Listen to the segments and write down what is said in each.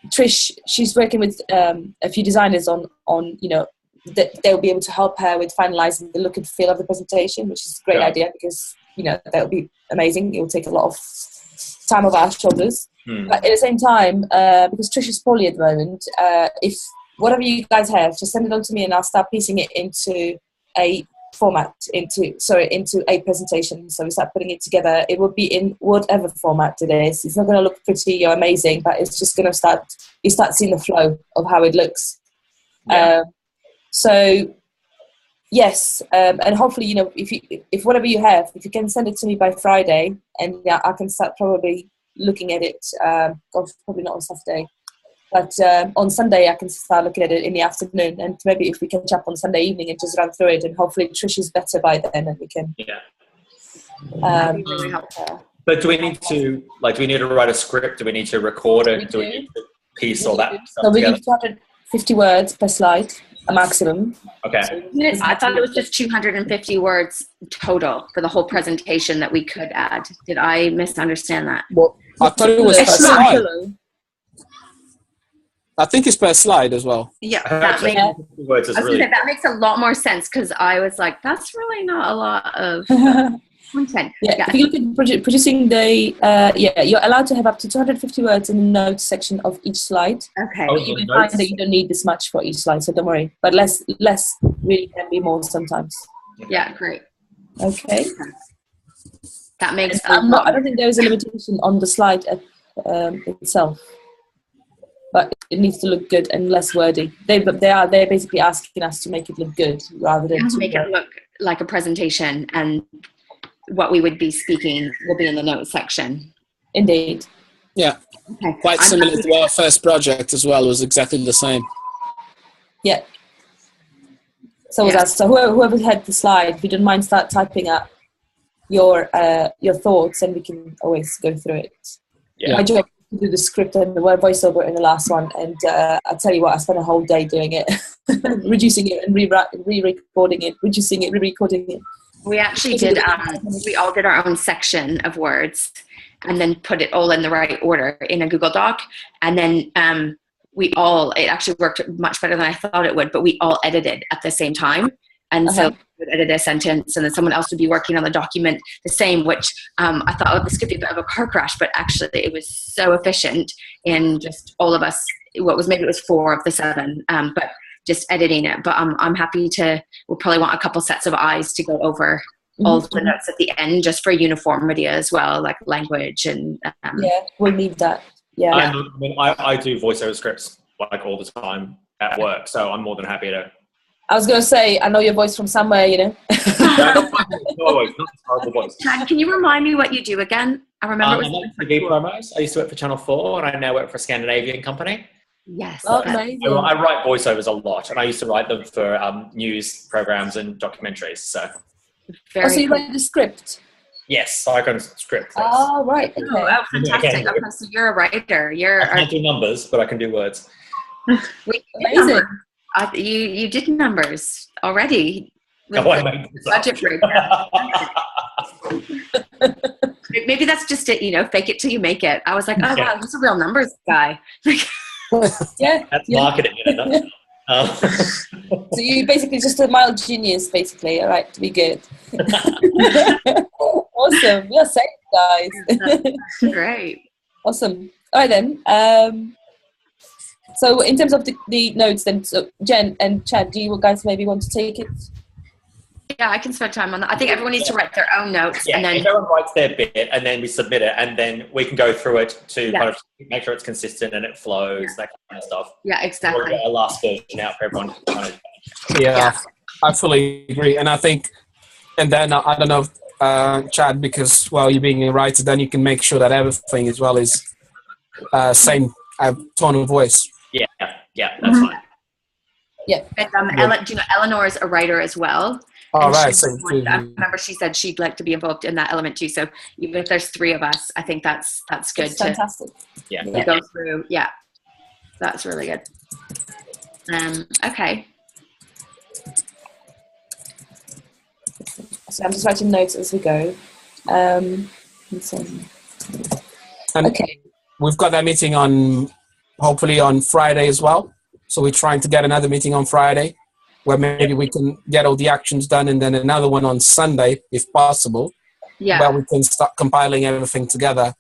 Trish, she's working with a few designers on that they'll be able to help her with finalising the look and feel of the presentation, which is a great idea because, that would be amazing. It will take a lot of time off our shoulders. But at the same time, because Trish is poorly at the moment, if whatever you guys have, just send it on to me and I'll start piecing it into a format, into a presentation. So we start putting it together. It will be in whatever format it is. It's not going to look pretty or amazing, but it's just going to you start seeing the flow of how it looks. So yes, and hopefully, if whatever you have, if you can send it to me by Friday, and I can start probably looking at it. Probably not on Saturday, but on Sunday I can start looking at it in the afternoon, and maybe if we can chat on Sunday evening and just run through it, and hopefully Trish is better by then, and we can. That'd be really helpful. But do we need to write a script? Do we need to record it? Do we need to piece all that stuff So we together? need 250 words per slide, a maximum. Okay. I thought it was just 250 words total for the whole presentation that we could add. Did I misunderstand that? Well, I thought it was per slide. I think it's per slide as well. Yeah, that makes a lot more sense because I was like, that's really not a lot of content. If you look at producing you're allowed to have up to 250 words in the notes section of each slide. Okay. But you may find that you don't need this much for each slide, so don't worry. But less really can be more sometimes. Yeah, great. Okay. That makes I don't think there is a limitation on the slide itself, but it needs to look good and less wordy. They're basically asking us to make it look good rather than to make it look like a presentation, and what we would be speaking will be in the notes section. Indeed. Yeah. Okay. Quite similar to our first project as well. It was exactly the same. Yeah. So was us. So whoever had the slide, if you don't mind, start typing up your thoughts, and we can always go through it. Yeah. My job is to do the script and the voiceover in the last one, and I tell you what, I spent a whole day doing it, reducing it and re-recording it, reducing it, re-recording it. We actually did. We all did our own section of words, and then put it all in the right order in a Google Doc, and then it actually worked much better than I thought it would. But we all edited at the same time, and so we would edit a sentence, and then someone else would be working on the document the same. Which I thought, this could be a bit of a car crash, but actually it was so efficient in just all of us. Maybe it was 4 of the 7, but just editing it. But I'm happy we'll probably want a couple sets of eyes to go over all the notes at the end, just for uniformity as well, like language and we'll need that. I do voiceover scripts like all the time at work, so I'm more than happy to. I was going to say, I know your voice from somewhere, Not horrible voice. Chad, can you remind me what you do again? I remember I like TV promos. I used to work for Channel 4, and I now work for a Scandinavian company. Yes. Oh, amazing. I write voiceovers a lot, and I used to write them for news programs and documentaries. So you write the script? Yes, I can script. Oh, right. Okay. Oh, fantastic. Okay, so you're a writer. I can't do numbers, but I can do words. Amazing. You did numbers already. Budget breakdown. Maybe that's just it, fake it till you make it. I was like, oh, wow, he's a real numbers guy. That's marketing in a nutshell. So you basically just a mild genius, basically, all right, to be good. Awesome. You're safe, guys. That's great. Awesome. All right, then. So in terms of the notes, then, so Jen and Chad, do you guys maybe want to take it? Yeah, I can spend time on that. I think everyone needs to write their own notes. Yeah, and then everyone writes their bit, and then we submit it, and then we can go through it to kind of make sure it's consistent and it flows, that kind of stuff. Yeah, exactly. We'll get a last version out for everyone. Yeah, I fully agree. And I think, and then I don't know, Chad, because, you being a writer, then you can make sure that everything as well is same tone of voice. Yeah, that's fine. Yeah. And do you know Eleanor is a writer as well? All right. I remember she said she'd like to be involved in that element too. So even if there's 3 of us, I think that's good. That's fantastic. To go through. Yeah, that's really good. Okay. So I'm just writing notes as we go. Okay. We've got that meeting on hopefully on Friday as well. So we're trying to get another meeting on Friday where maybe we can get all the actions done, and then another one on Sunday, if possible, where we can start compiling everything together.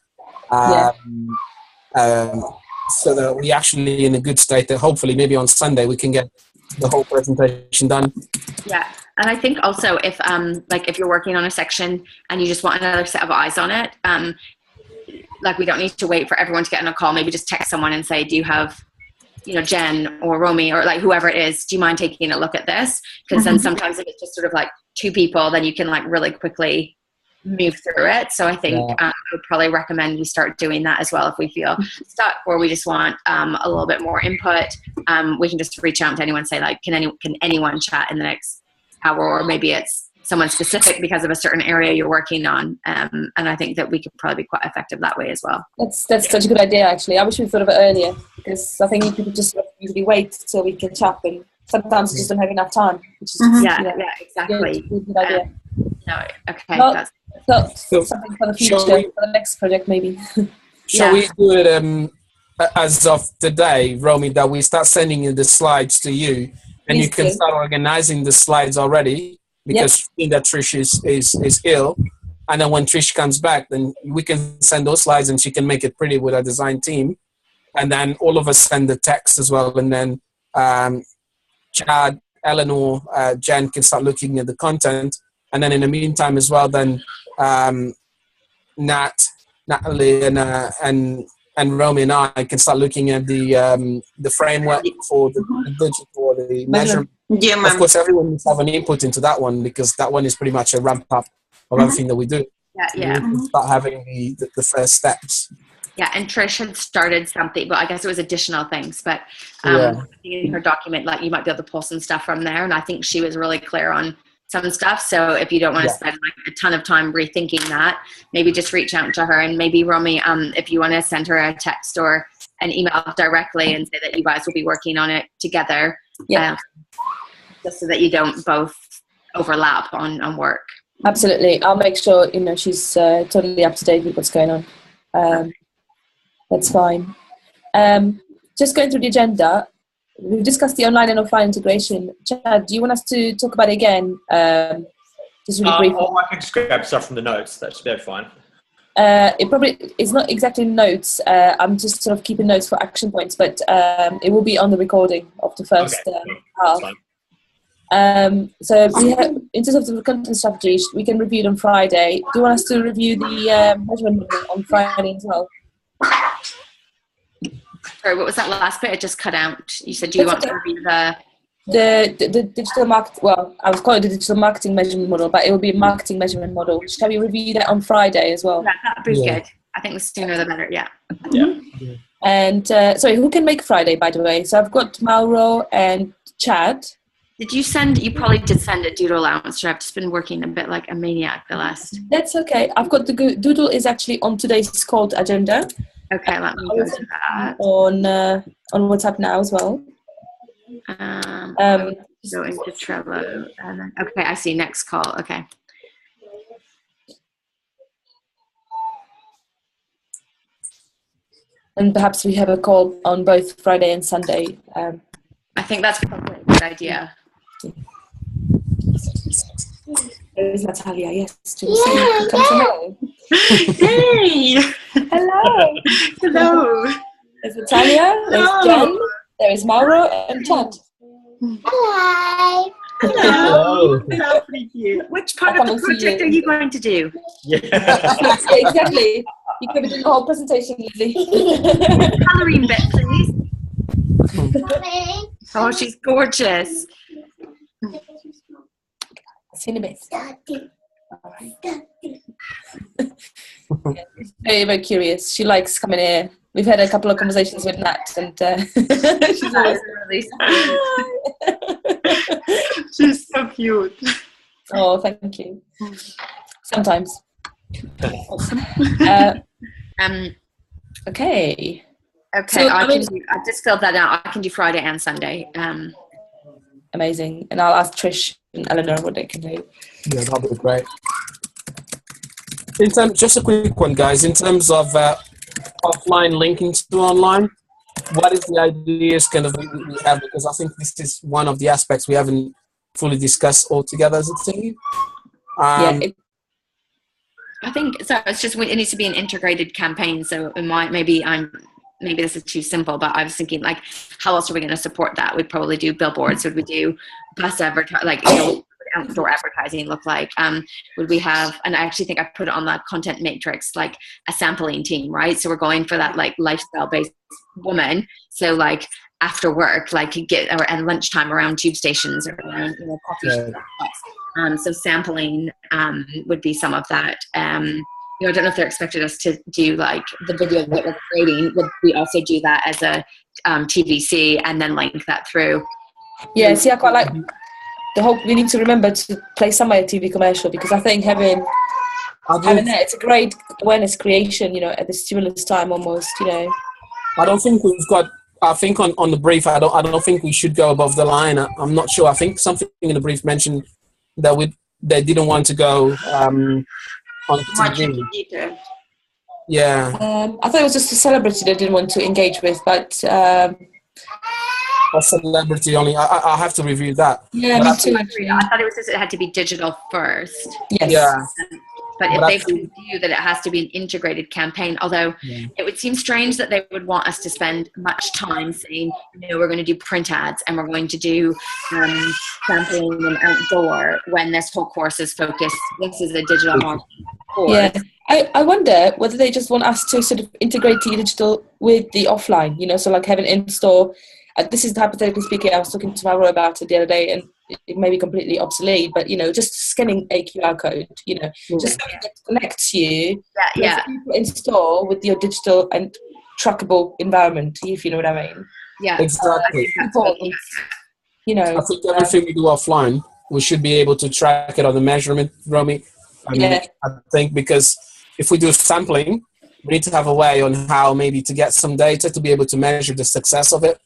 So that we're actually in a good state that hopefully maybe on Sunday we can get the whole presentation done. Yeah. And I think also if like if you're working on a section and you just want another set of eyes on it, like we don't need to wait for everyone to get on a call. Maybe just text someone and say, do you have, you know, Jen or Romy or like whoever it is, do you mind taking a look at this? Because then sometimes if it's just sort of like two people, then you can like really quickly move through it. So I think I would probably recommend we start doing that as well if we feel stuck or we just want a little bit more input. We can just reach out to anyone and say like, can anyone chat in the next hour, or maybe it's someone specific because of a certain area you're working on. And I think that we could probably be quite effective that way as well. That's such a good idea, actually. I wish we'd thought of it earlier, because I think people just usually wait till we can chat, and sometimes we just don't have enough time. Which is Exactly. Good idea. No, okay. So something for the future, for the next project, maybe. Shall we do it as of today, Romy, that we start sending you the slides to you, and you can start organizing the slides already, because that Trish is ill. And then when Trish comes back, then we can send those slides and she can make it pretty with our design team. And then all of us send the text as well. And then Chad, Eleanor, Jen can start looking at the content. And then in the meantime as well, then Natalie and Romy and I can start looking at the framework for the digital, the measurement. Yeah, of course, everyone needs to have an input into that one, because that one is pretty much a ramp up of everything that we do. We can start having the first steps. Yeah, and Trish had started something, but I guess it was additional things. But in her document, like you might be able to pull some stuff from there, and I think she was really clear on some stuff. So if you don't want to spend like a ton of time rethinking that, maybe just reach out to her, and maybe Romy, if you want to send her a text or an email directly and say that you guys will be working on it together, just so that you don't both overlap on work. Absolutely. I'll make sure, you know, she's totally up to date with what's going on. That's fine. Just going through the agenda, we've discussed the online and offline integration. Chad, do you want us to talk about it again? Just really briefly. Or I can just grab stuff from the notes. That should be fine. It's not exactly notes. I'm just sort of keeping notes for action points, but it will be on the recording of the first half. So we have, in terms of the content strategies, we can review it on Friday. Do you want us to review the measurement model on Friday as well? Sorry, what was that last bit? It just cut out. You said, do you want to review the digital market? Well, I was calling it the digital marketing measurement model, but it will be a marketing measurement model. Shall we review that on Friday as well? Yeah, that'd be good. I think the sooner the better. Yeah. And sorry, who can make Friday, by the way? So I've got Mauro and Chad. Did you send? You probably did send a doodle allowance. I've just been working a bit like a maniac the last. That's okay. I've got the doodle is actually on today's called agenda. Okay, let me go to that. On WhatsApp now as well. Go into Trello. And then, okay, I see. Next call. Okay. And perhaps we have a call on both Friday and Sunday. I think that's probably a good idea. There is Natalia, yes. Come Hey! Hello! Hello! There's Natalia, there's Jen, there is Mauro, and Chad. Hello! Hello! Lovely you. Which part of the project are you going to do? Yeah, exactly. You could be doing the whole presentation, Lizzie. Colouring bit, please. Oh, she's gorgeous. See you in a bit. Very, very curious. She likes coming here. We've had a couple of conversations with Nat, and she's always really She's so cute. Oh, thank you. Sometimes. Okay. Okay, so, I just filled that out. I can do Friday and Sunday. Amazing. And I'll ask Trish and Eleanor what they can do. Yeah, that'll be great. Just a quick one, guys. In terms of offline linking to online, what is the ideas kind of we have, because I think this is one of the aspects we haven't fully discussed altogether as a team. I think so. It's just it needs to be an integrated campaign. So it might maybe this is too simple, but I was thinking like, how else are we going to support that? We'd probably do billboards. Would we do bus advertising? Like, you know, what would outdoor advertising look like? Would we have? And I actually think I put it on the content matrix, like a sampling team, right? So we're going for that like lifestyle based woman. So like after work, like and lunchtime around tube stations or around, you know, coffee shops. So sampling would be some of that. You know, I don't know if they're expected us to do like the video that we're creating. Would we also do that as a TVC and then link that through? Yeah, see, I quite like the whole. We need to remember to play somewhere a TV commercial, because I think having that, it's a great awareness creation. You know, at the stimulus time almost. You know, I don't think we've got. I think on the brief, I don't think we should go above the line. I'm not sure. I think something in the brief mentioned that they didn't want to go on TV. Yeah. I thought it was just a celebrity they didn't want to engage with, but a celebrity only. I have to review that. Yeah, me too. I thought it was just it had to be digital first. Yes. Yeah. But if they've told you that it has to be an integrated campaign, although it would seem strange that they would want us to spend much time saying, you know, we're going to do print ads and we're going to do sampling and outdoor, when this whole course is focused. This is a digital marketing course. Yeah. I wonder whether they just want us to sort of integrate the digital with the offline, you know, so like having in-store. This is hypothetically speaking. I was talking to Mauro about it the other day, and it may be completely obsolete, but, you know, just scanning a QR code, you know, just something that connects you in store with your digital and trackable environment, if you know what I mean. Yeah, exactly. You know, I think everything we do offline, we should be able to track it on the measurement, Romy. I think because if we do sampling, we need to have a way on how maybe to get some data to be able to measure the success of it.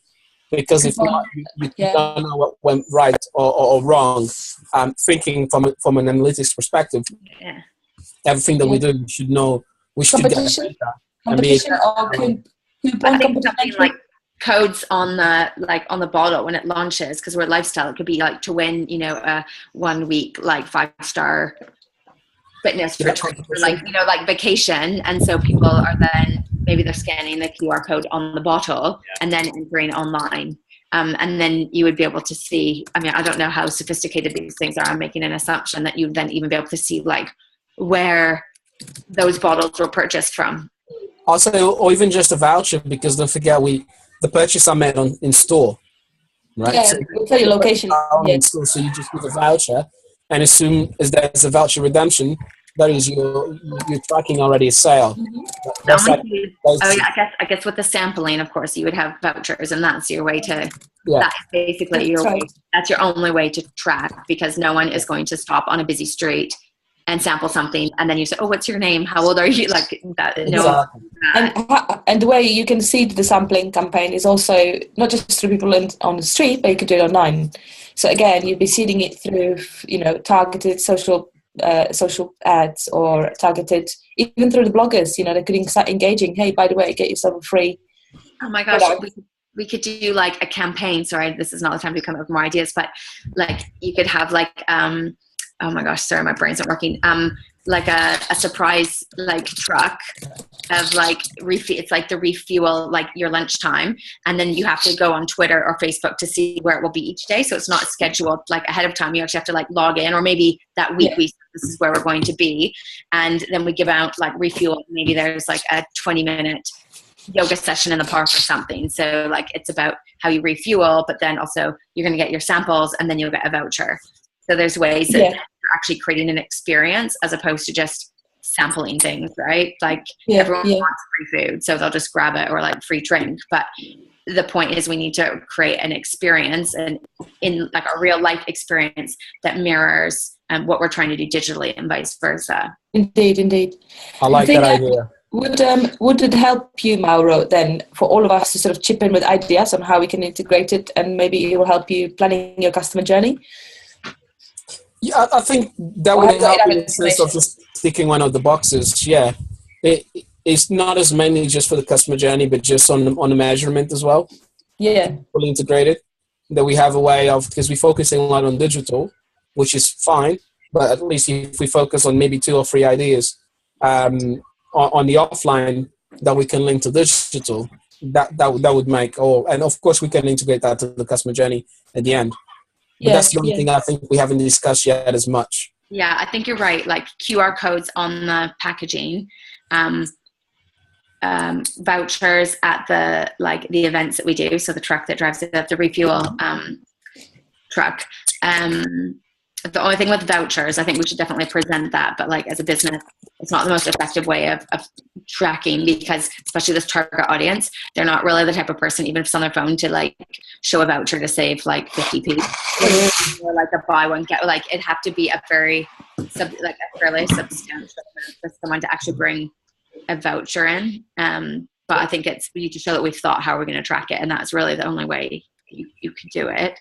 Because if not, you don't know what went right or wrong. Thinking from an analytics perspective, everything that we do, we should know. We should get data. Competition or I think something like codes on the bottle when it launches, because we're lifestyle. It could be like to win, you know, a 1 week like 5-star fitness retreat, like, you know, like vacation, and so people are then maybe they're scanning the QR code on the bottle and then entering online, and then you would be able to see. I mean, I don't know how sophisticated these things are. I'm making an assumption that you'd then even be able to see like where those bottles were purchased from. Also, or even just a voucher, because don't forget the purchase are made in store, right? Yeah, so we'll tell you location. In store, so you just give a voucher, and as soon as there's a voucher redemption, that is you're tracking already a sale. I guess with the sampling, of course, you would have vouchers, and that's your way to. Yeah. That's basically that's your only way to track, because no one is going to stop on a busy street and sample something, and then you say, "Oh, what's your name? How old are you?" Like that. Exactly. And the way you can see the sampling campaign is also not just through people on the street, but you could do it online. So again, you'd be seeding it through, you know, targeted social ads, or targeted even through the bloggers. You know, they could start engaging. Hey, by the way, get yourself a free. Oh my gosh. We could do like a campaign. Sorry, this is not the time to come up with more ideas, but like you could have like oh my gosh, sorry, my brain's not working. Like a surprise like truck of like it's like the refuel, like your lunchtime, and then you have to go on Twitter or Facebook to see where it will be each day. So it's not scheduled like ahead of time. You actually have to like log in, or maybe that week this is where we're going to be, and then we give out like refuel. Maybe there's like a 20-minute yoga session in the park or something. So like it's about how you refuel, but then also you're going to get your samples, and then you'll get a voucher. So there's ways that you're actually creating an experience as opposed to just sampling things, right? Like everyone wants free food, so they'll just grab it, or like free drink. But the point is we need to create an experience, and in like a real life experience that mirrors what we're trying to do digitally, and vice versa. Indeed. I like that idea. Would it help you, Mauro, then for all of us to sort of chip in with ideas on how we can integrate it, and maybe it will help you planning your customer journey? Yeah, I think that would help in the sense of just ticking one of the boxes. Yeah, it it's not as mainly just for the customer journey, but just on the measurement as well. Yeah. Fully integrated. That we have a way of, because we're focusing a lot on digital, which is fine, but at least if we focus on maybe 2 or 3 ideas on the offline that we can link to digital, that would make all, and of course we can integrate that to the customer journey at the end. But that's the only thing I think we haven't discussed yet as much. Yeah, I think you're right. Like QR codes on the packaging, vouchers at the events that we do. So the truck that drives the refuel truck. The only thing with vouchers, I think we should definitely present that, but like as a business, it's not the most effective way of tracking, because especially this target audience, they're not really the type of person, even if it's on their phone, to like show a voucher to save like 50p or like a buy one get, like it have to be a fairly substantial for someone to actually bring a voucher in. But I think we need to show that we've thought how we're going to track it, and that's really the only way you could do it.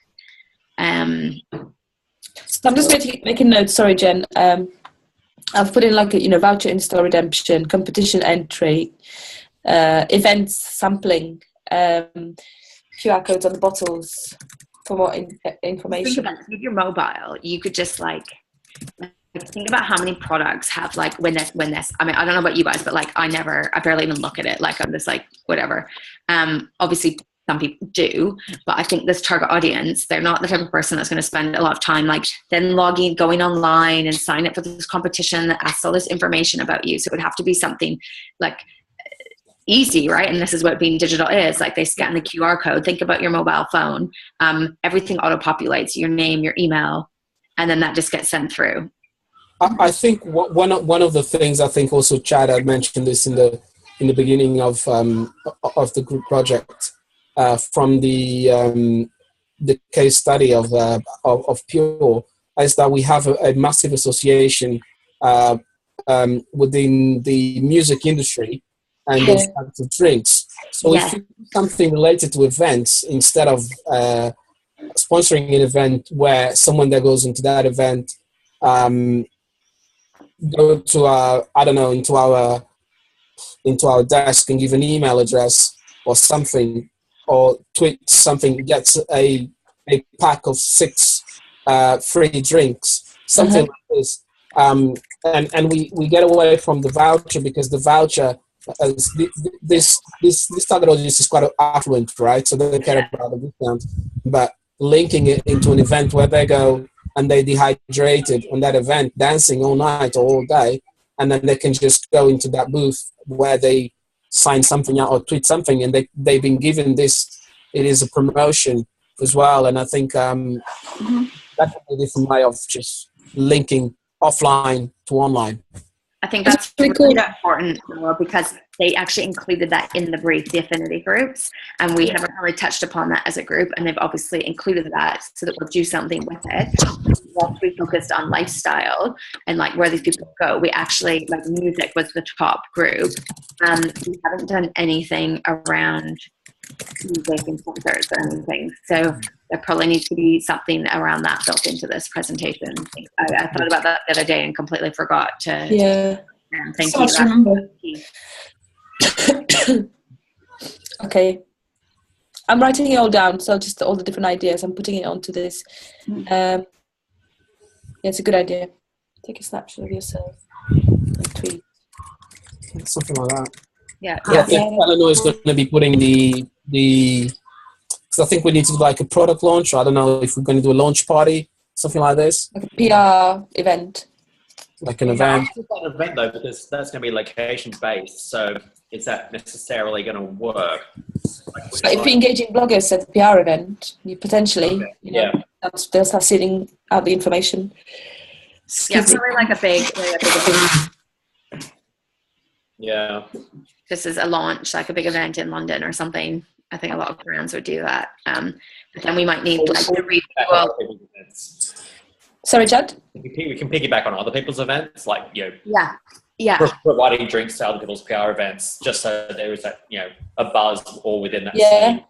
So I'm just going to make a note. Sorry, Jen. I've put in like a voucher in-store redemption, competition entry, events sampling, QR codes on the bottles for more information. Think about it. With your mobile, you could just like think about how many products have like when this. I mean, I don't know about you guys, but like I barely even look at it. Like I'm just like whatever. Obviously some people do, but I think this target audience, they're not the type of person that's going to spend a lot of time like then going online and sign up for this competition that asks all this information about you. So it would have to be something like easy, right? And this is what being digital is. Like they scan the QR code. Think about your mobile phone. Everything auto-populates, your name, your email, and then that just gets sent through. I think one of the things, I think also Chad had mentioned this in the beginning of the group project, from the case study of Pure, is that we have a massive association within the music industry and those types of drinks. So if you do something related to events, instead of sponsoring an event where someone that goes into that event go to into our desk and give an email address or something, or tweet something, gets a pack of 6 free drinks, something like this, and we get away from the voucher, because the voucher, this target audience is quite affluent, right? So they don't care about the discount, but linking it into an event where they go and they dehydrated on that event, dancing all night or all day, and then they can just go into that booth where they sign something out or tweet something, and they've been given this. It is a promotion as well, and I think that's a different way of just linking offline to online. I think that's really important, because they actually included that in the brief, the affinity groups, and we haven't really touched upon that as a group, and they've obviously included that so that we'll do something with it. Whilst we focused on lifestyle and like where these people go, we actually, like music was the top group. We haven't done anything around music and concerts or anything, so there probably needs to be something around that built into this presentation. I thought about that the other day and completely forgot to. Thank you. Okay, I'm writing it all down, so just all the different ideas, I'm putting it onto this. It's a good idea. Take a snapshot of yourself and tweet. Something like that. Yeah. I think Eleanor is going to be putting the because I think we need to do like a product launch. I don't know if we're going to do a launch party, something like this. Like a PR event. Like an event. It's not an event though, because that's going to be location based. So is that necessarily going to work? But if you're engaging bloggers at the PR event, you potentially, they'll start sending out the information. Probably like a big event. Yeah. This is a launch, like a big event in London or something. I think a lot of brands would do that. But then we might need like the refuel. Sorry, Chad? We can piggyback on other people's events, like providing drinks to other people's PR events, just so there is that a buzz all within that. Yeah.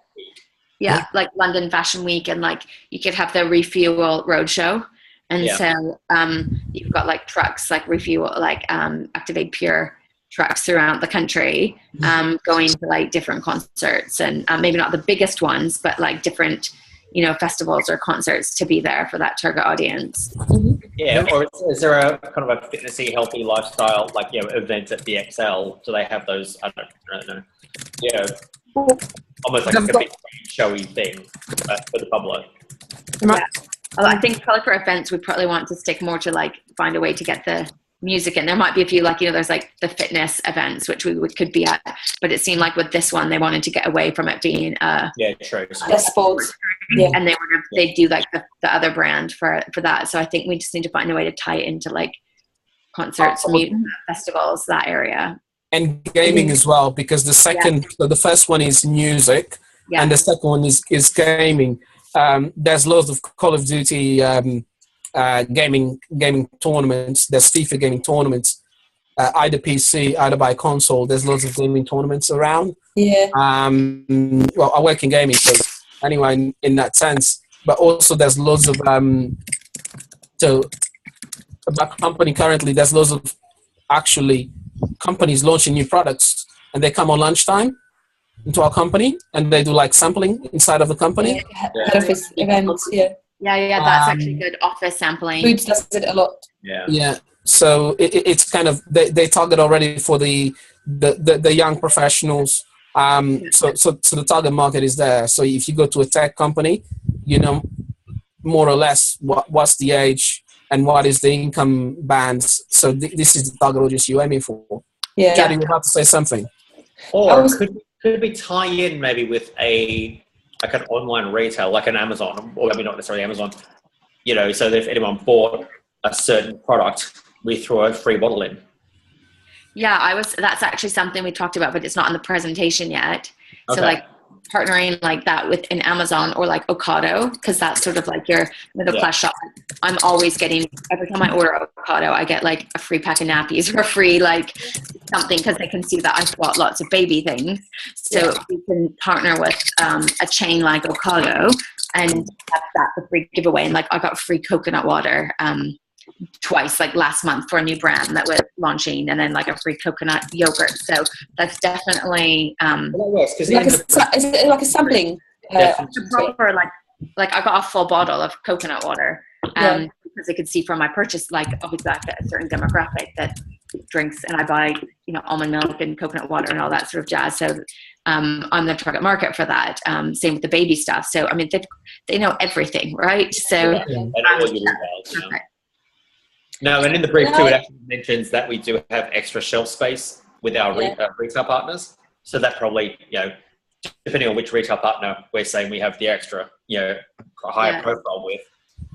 Yeah, like London Fashion Week, and like you could have the refuel roadshow, and so you've got like trucks, like refuel, like Activate Pure trucks throughout the country, going to like different concerts, and maybe not the biggest ones, but like different, you know, festivals or concerts to be there for that target audience. Yeah, or is there a kind of a fitnessy, healthy lifestyle, like, you know, event at the XL? Do they have those? I don't know. Yeah, almost like a bit showy thing for the public. Yeah. Well, I think probably for events, we probably want to stick more to like find a way to get the music in. There might be a few, like, you know, there's like the fitness events, which we could be at, but it seemed like with this one, they wanted to get away from it being true. Sports. Yeah. And they do like the other brand for that. So I think we just need to find a way to tie it into like concerts, music, festivals, that area. And gaming as well, because the first one is music, and the second one is gaming. There's loads of Call of Duty gaming tournaments. There's FIFA gaming tournaments, either PC, either by console. There's loads of gaming tournaments around. Yeah. Well, I work in gaming, so anyway, in that sense. But also there's loads of so about company currently. There's loads of actually companies launching new products, and they come on lunchtime into our company, and they do like sampling inside of the company. Head office events, Yeah, that's actually good. Office sampling. Foods does it a lot. Yeah. So it's kind of they target already for the young professionals. So the target market is there. So if you go to a tech company, you know more or less what's the age and what is the income bands. So this is the target audience you're aiming for. Yeah. Jaddy, you're about to say something. Or could we tie in maybe with like an online retail, like an Amazon, or maybe not necessarily Amazon, you know, so that if anyone bought a certain product, we throw a free bottle in. Yeah, that's actually something we talked about, but it's not in the presentation yet. Okay. So like partnering like that with an Amazon or like Ocado, because that's sort of like your middle class shop. I'm always getting, every time I order Ocado, I get like a free pack of nappies or a free like something, because they can see that I've bought lots of baby things. So we can partner with a chain like Ocado and have that for free giveaway. And like I got free coconut water twice, like last month, for a new brand that was launching, and then like a free coconut yogurt. So that's definitely is it like a sampling? Proper like I got a full bottle of coconut water because I could see from my purchase, like obviously I get a certain demographic that drinks, and I buy, you know, almond milk and coconut water and all that sort of jazz. So I'm the target market for that. Same with the baby stuff. So I mean, they know everything, right? So no, and in the brief too, it actually mentions that we do have extra shelf space with our retail partners. So that probably, you know, depending on which retail partner we're saying we have the extra, you know, higher profile with,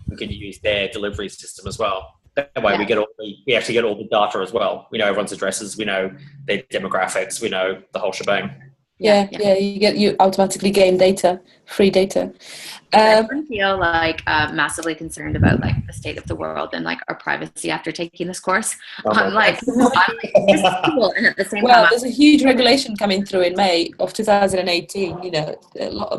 we can use their delivery system as well. That way we actually get all the data as well. We know everyone's addresses, we know their demographics, we know the whole shebang. You automatically gain data, free data. I feel like massively concerned about like the state of the world and like our privacy after taking this course. I'm like, this is cool, and at the same time, there's a huge regulation coming through in May of 2018. You know,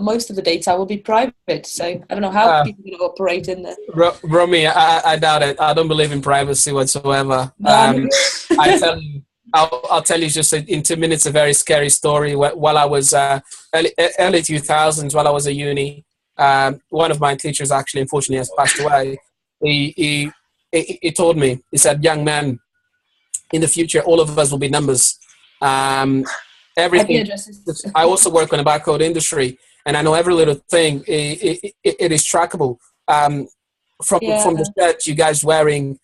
most of the data will be private, so I don't know how people are going to operate in there. Romy, I doubt it. I don't believe in privacy whatsoever. I tell you. I'll tell you just in 2 minutes a very scary story. While I was early 2000s, while I was at uni, one of my teachers actually, unfortunately, has passed away. He told me, he said, "Young man, in the future, all of us will be numbers. Everything." I also work on the barcode industry, and I know every little thing. It is trackable. From the shirt you guys wearing.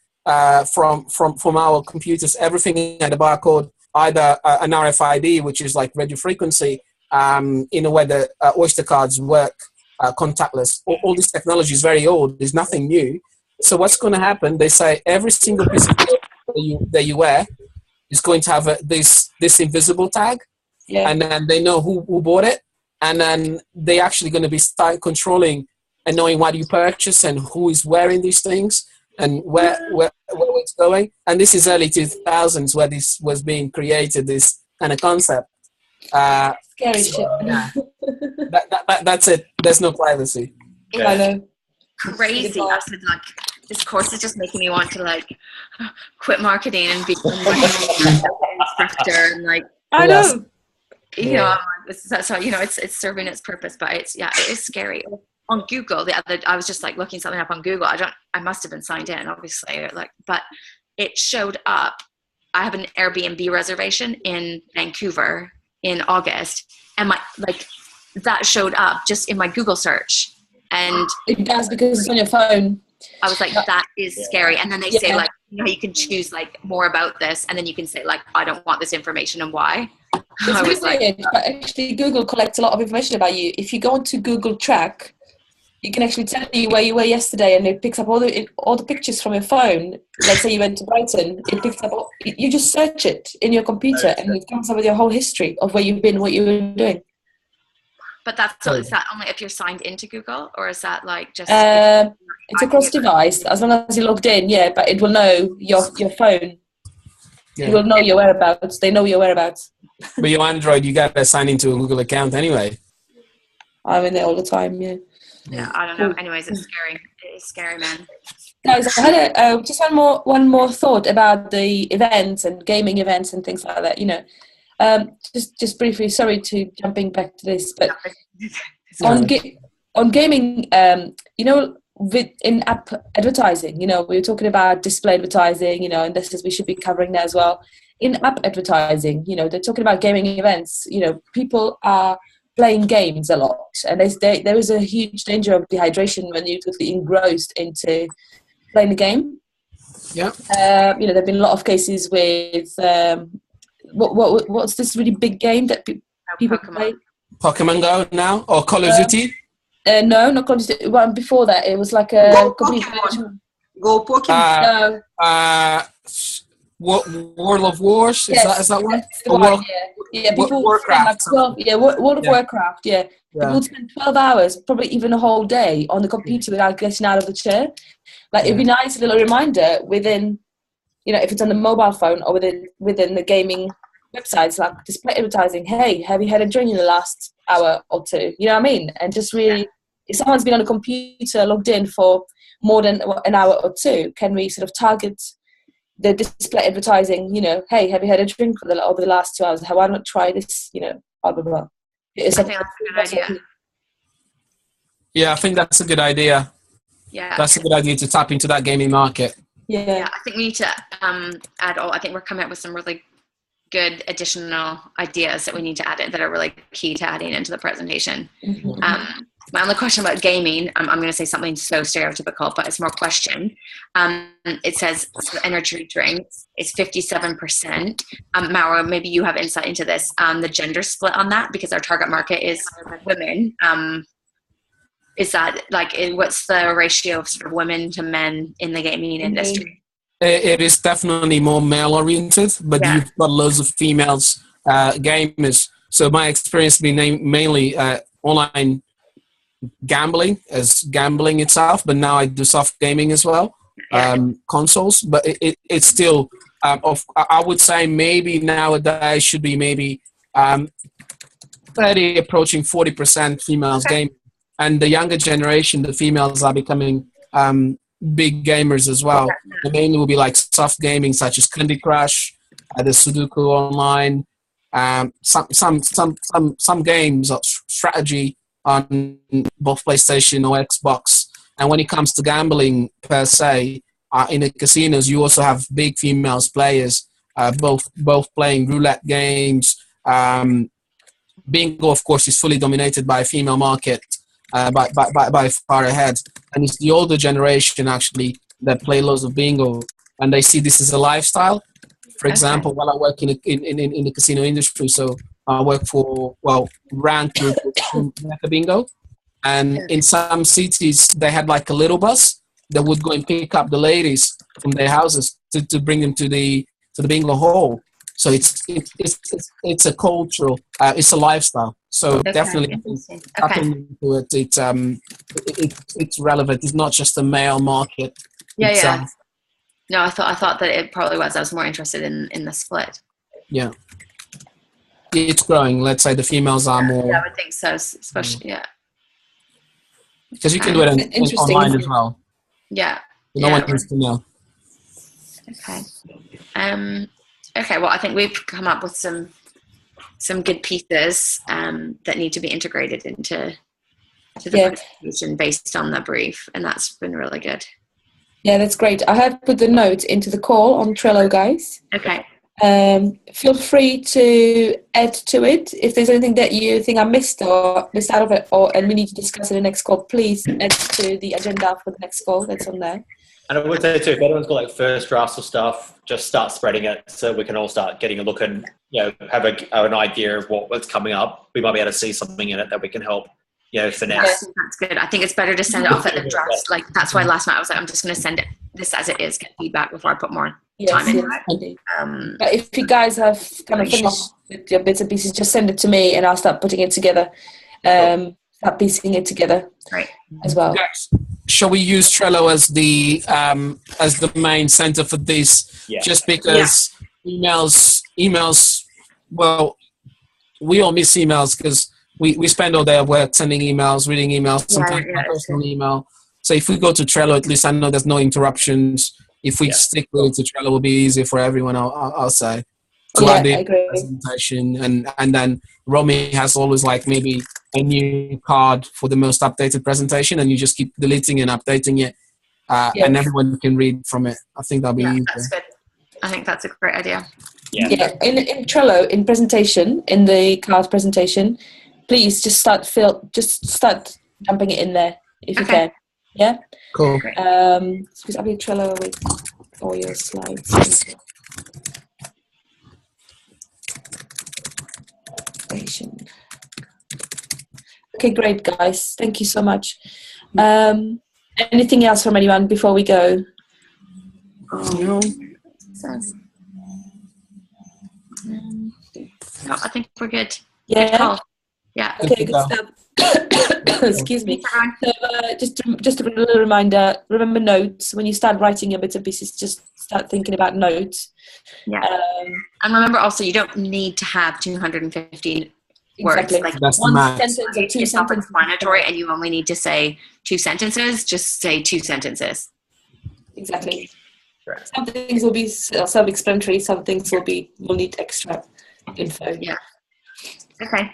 From our computers, everything at the barcode, either an RFID, which is like radio frequency, in a way that Oyster cards work, contactless. All this technology is very old. There's nothing new. So what's going to happen? They say every single piece of that you wear is going to have this invisible tag, and then they know who bought it, and then they actually going to be start controlling and knowing what you purchase and who is wearing these things. And where it's going, and this is early 2000s where this was being created, this kind of concept. Scary shit. That's it. There's no privacy. I know. Crazy. I said, like, this course is just making me want to like quit marketing and become like an instructor and like I know. You know, so you know, it's serving its purpose, but it is scary. On Google, I was just like looking something up on Google. I must have been signed in, obviously, but it showed up. I have an Airbnb reservation in Vancouver in August, and that showed up just in my Google search, and it does because it's on your phone. I was like, that is scary. And then they say like, you know, you can choose like more about this, and then you can say like, I don't want this information and why. It's weird, but actually Google collects a lot of information about you. If you go onto Google Track, you can actually tell you where you were yesterday, and it picks up all the pictures from your phone. Let's say you went to Brighton, it picks up. You just search it in your computer, and it comes up with your whole history of where you've been, what you were doing. But is that only if you're signed into Google, or is that like just? It's a cross device. As long as you're logged in, yeah. But it will know your phone. Yeah. It will know your whereabouts. They know your whereabouts. But your Android, you got to sign into a Google account anyway. I'm in there all the time. Yeah. Yeah, I don't know. Anyways, it's scary. It is scary, man. Guys, I had just one more thought about the events and gaming events and things like that. You know, just briefly. Sorry to jumping back to this, but on gaming, you know, with in-app advertising, you know, we were talking about display advertising, you know, and this is we should be covering that as well. In-app advertising, you know, they're talking about gaming events. You know, people are playing games a lot, and there is a huge danger of dehydration when you're totally engrossed into playing the game. Yeah. You know, there've been a lot of cases with what's this really big game that people play? Pokemon Go now, or Call of Duty? No, not Call of Duty. Well, before that, it was like a complete. Go Pokemon. World of Wars, is that one? Yeah, people Warcraft. World of Warcraft. Yeah, people would spend 12 hours, probably even a whole day, on the computer without getting out of the chair. Like it'd be nice, a little reminder within, you know, if it's on the mobile phone or within the gaming websites, like display advertising. Hey, have you had a drink in the last hour or two? You know what I mean? And just really, if someone's been on a computer logged in for more than an hour or two, can we sort of target the display advertising, you know, hey, have you had a drink over the last 2 hours? Why not try this, you know, blah, blah, blah. I think that's a good idea. Yeah, I think that's a good idea. Yeah. That's a good idea to tap into that gaming market. Yeah, I think we need to I think we're coming up with some really good additional ideas that we need to add in that are really key to adding into the presentation. Mm-hmm. My only question about gaming, I'm going to say something so stereotypical, but it's more question. It says energy drinks is 57%. Mauro, maybe you have insight into this, the gender split on that, because our target market is women. Is that like, what's the ratio of sort of women to men in the gaming industry? It is definitely more male oriented, but you've got loads of females gamers. So my experience has been mainly online gambling as gambling itself, but now I do soft gaming as well, consoles. But it's still, I would say maybe nowadays should be maybe 30 approaching 40% females gaming. And the younger generation, the females are becoming big gamers as well. The mainly will be like soft gaming, such as Candy Crush, the Sudoku online, some games of strategy on both PlayStation or Xbox. And when it comes to gambling per se, in the casinos, you also have big females players, both playing roulette games. Bingo, of course, is fully dominated by a female market. By far ahead, and it's the older generation actually that play loads of bingo, and they see this as a lifestyle. For example, while I work in the casino industry, so I work for Rank Group Bingo, and in some cities they had like a little bus that would go and pick up the ladies from their houses to bring them to the bingo hall. So it's a cultural, it's a lifestyle. So definitely tapping into it. It's relevant. It's not just a male market. Yeah. No, I thought that it probably was. I was more interested in the split. Yeah. It's growing. Let's say the females are more. Yeah, I would think so, especially, Because you can do it online as well. Yeah. No one needs to know. Okay. Okay. Well, I think we've come up with some good pieces that need to be integrated into the presentation based on the brief, and that's been really good. Yeah, that's great. I have put the notes into the call on Trello, guys. Okay. Feel free to add to it if there's anything that you think I missed out of it, and we need to discuss in the next call. Please add to the agenda for the next call. That's on there. And I would say too, if anyone's got like first drafts or stuff, just start spreading it so we can all start getting a look and have an idea of what's coming up. We might be able to see something in it that we can help finesse. That's good. I think it's better to send it off at the draft. Like that's why last night I was like, I'm just going to send it this as it is, get feedback before I put more time into it. But if you guys have kind of finished with your bits and pieces, just send it to me and I'll start putting it together. Start piecing it together, right? As well. Yes. Shall we use Trello as the main center for this? Yeah. Just because emails. Well, we all miss emails because we spend all day at work sending emails, reading emails, sometimes my personal email. So if we go to Trello, at least I know there's no interruptions. If we stick with it to Trello, it will be easier for everyone. I'll say. I agree. Presentation and then Romy has always like maybe a new card for the most updated presentation, and you just keep deleting and updating it, and everyone can read from it. I think that'll be easier. That's good. I think that's a great idea. Yeah. In Trello, in presentation, in the card presentation, please just start dumping it in there if you can. Yeah. Cool. Because I'll be Trello with all your slides. Okay, great, guys. Thank you so much. Anything else from anyone before we go? No. No, I think we're good. Yeah. Yeah. Okay, good stuff. Excuse me. So, just a little reminder, remember notes. When you start writing your bits and pieces, just start thinking about notes. Yeah. And remember also, you don't need to have 215 words. Exactly. Like that's one the sentence or two sentences. Self-explanatory, and you only need to say 2 sentences. Just say 2 sentences. Exactly. Right. Some things will be self-explanatory. Some things will need extra info. Yeah. Okay.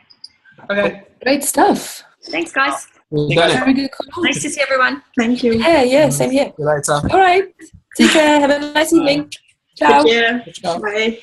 Great stuff. Thanks, guys. Very good call. Nice to see everyone. Thank you. Yeah, same here. See you later. All right. Take care. Have a nice evening. Ciao. Take care. Bye.